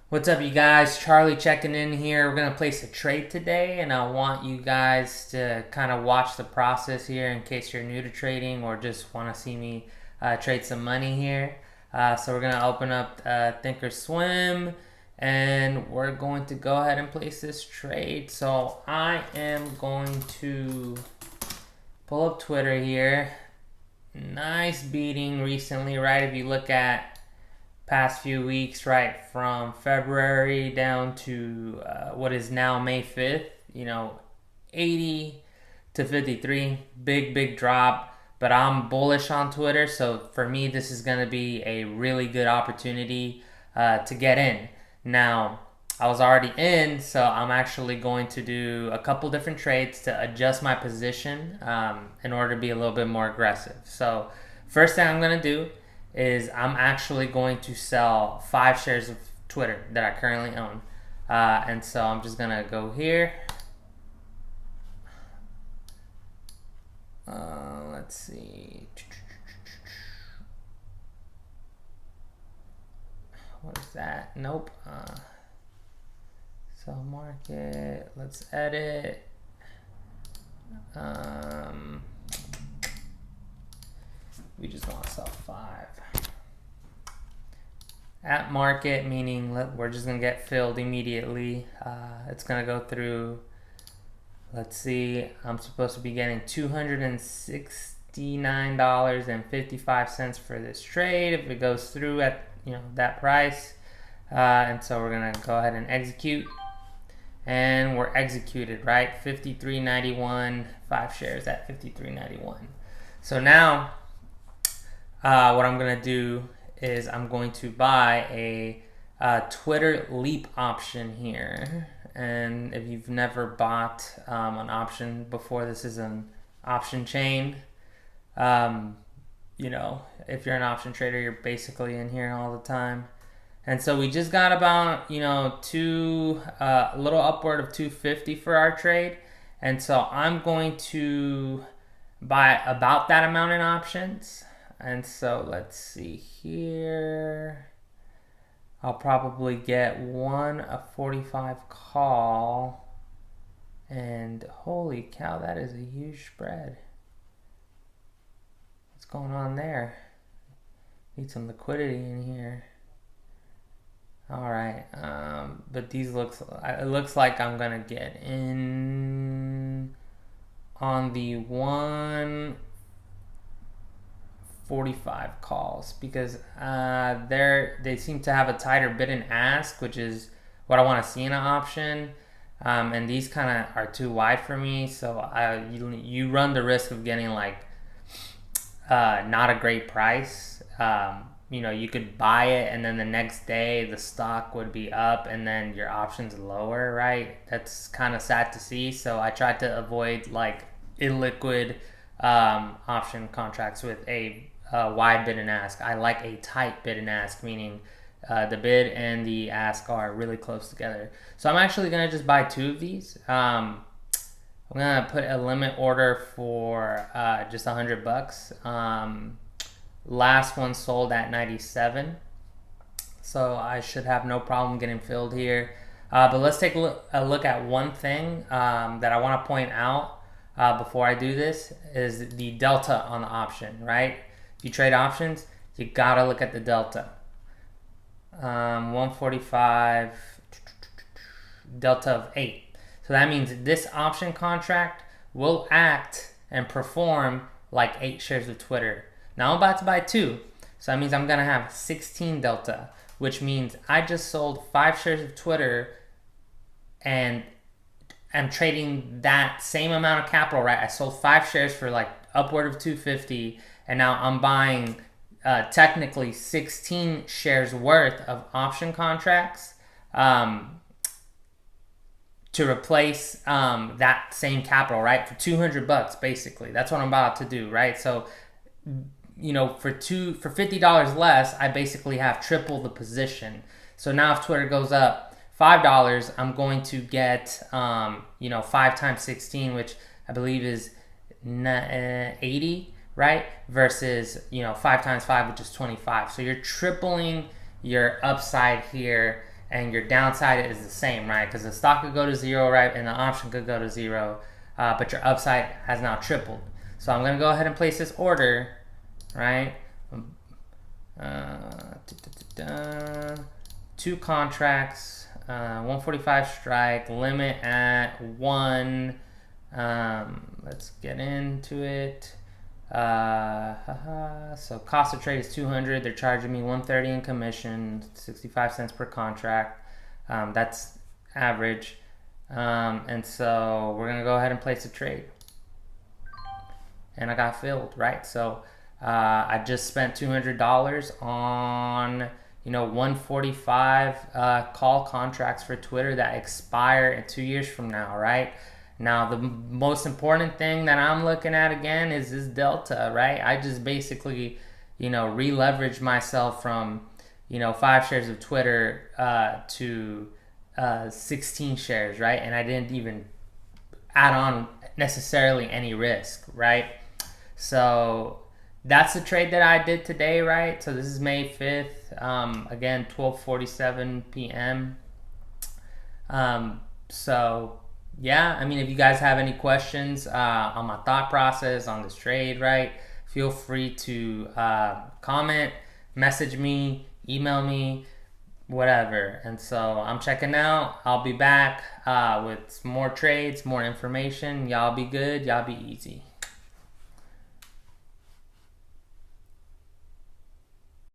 What's up, you guys? Charlie checking in here. We're going to place a trade today, and I want you guys to kind of watch the process here in case you're new to trading or just want to see me trade some money here. So we're going to open up Thinkorswim, and we're going to go ahead and place this trade. So I am going to pull up Twitter here. Nice beating recently, right? If you look at past few weeks, right, from February down to what is now May 5th, 80 to 53, big drop. But I'm bullish on Twitter, so for me, this is going to be a really good opportunity to get in. Now, I was already in, so I'm actually going to do a couple different trades to adjust my position in order to be a little bit more aggressive. So first thing I'm going to do is I'm actually going to sell 5 shares of Twitter that I currently own. And so I'm just going to go here. Let's see. What is that? Nope. Sell market. Let's edit. We just want to sell 5. At market, meaning we're just going to get filled immediately. It's going to go through, let's see, I'm supposed to be getting $269.55 for this trade if it goes through at that price. And so we're going to go ahead and execute. And we're executed, right? 53.91, 5 shares at 53.91. So now what I'm going to do is I'm going to buy a Twitter leap option here. And if you've never bought an option before, this is an option chain. If you're an option trader, you're basically in here all the time. And so we just got about, a little upward of 250 for our trade. And so I'm going to buy about that amount in options. And so let's see here. I'll probably get a 45 call. And holy cow, that is a huge spread. What's going on there? Need some liquidity in here. All right, but it looks like I'm gonna get in on the 145 calls because they seem to have a tighter bid and ask, which is what I want to see in an option. And these kind of are too wide for me, so you run the risk of getting not a great price. You could buy it and then the next day the stock would be up and then your options lower, right? That's kind of sad to see. So I tried to avoid illiquid option contracts with a wide bid and ask. I like a tight bid and ask, meaning the bid and the ask are really close together. So I'm actually going to just buy 2 of these. I'm going to put a limit order for just $100. Last one sold at 97, so I should have no problem getting filled here. But let's take a look at one thing that I want to point out before I do this is the delta on the option, right? If you trade options, you gotta look at the delta. 145 delta of 8. So that means this option contract will act and perform like 8 shares of Twitter. Now I'm about to buy 2, so that means I'm going to have 16 delta, which means I just sold 5 shares of Twitter and I'm trading that same amount of capital, right? I sold 5 shares for upward of 250, and now I'm buying technically 16 shares worth of option contracts to replace that same capital, right? For $200 basically. That's what I'm about to do, right? So for $50 less, I basically have triple the position. So now if Twitter goes up $5, I'm going to get 5 times 16, which I believe is 80, right? Versus 5 times 5, which is 25. So you're tripling your upside here, and your downside is the same, right? Because the stock could go to zero, right, and the option could go to zero, but your upside has now tripled. So I'm gonna go ahead and place this order, right? 2 contracts, 145 strike, limit at 1. Let's get into it. So cost of trade is 200. They're charging me 130 in commission, 65 cents per contract. That's average. And so we're gonna go ahead and place a trade. And I got filled, right? So I just spent $200 on 145 call contracts for Twitter that expire in 2 years from now, right? Now the most important thing that I'm looking at again is this delta, right? I just basically re-leveraged myself from 5 shares of Twitter to 16 shares, right? And I didn't even add on necessarily any risk, right? So that's the trade that I did today, right? So this is May 5th, again, 12:47 p.m. So yeah, I mean, if you guys have any questions on my thought process on this trade, right, feel free to comment, message me, email me, whatever. And so I'm checking out. I'll be back with more trades, more information. Y'all be good. Y'all be easy.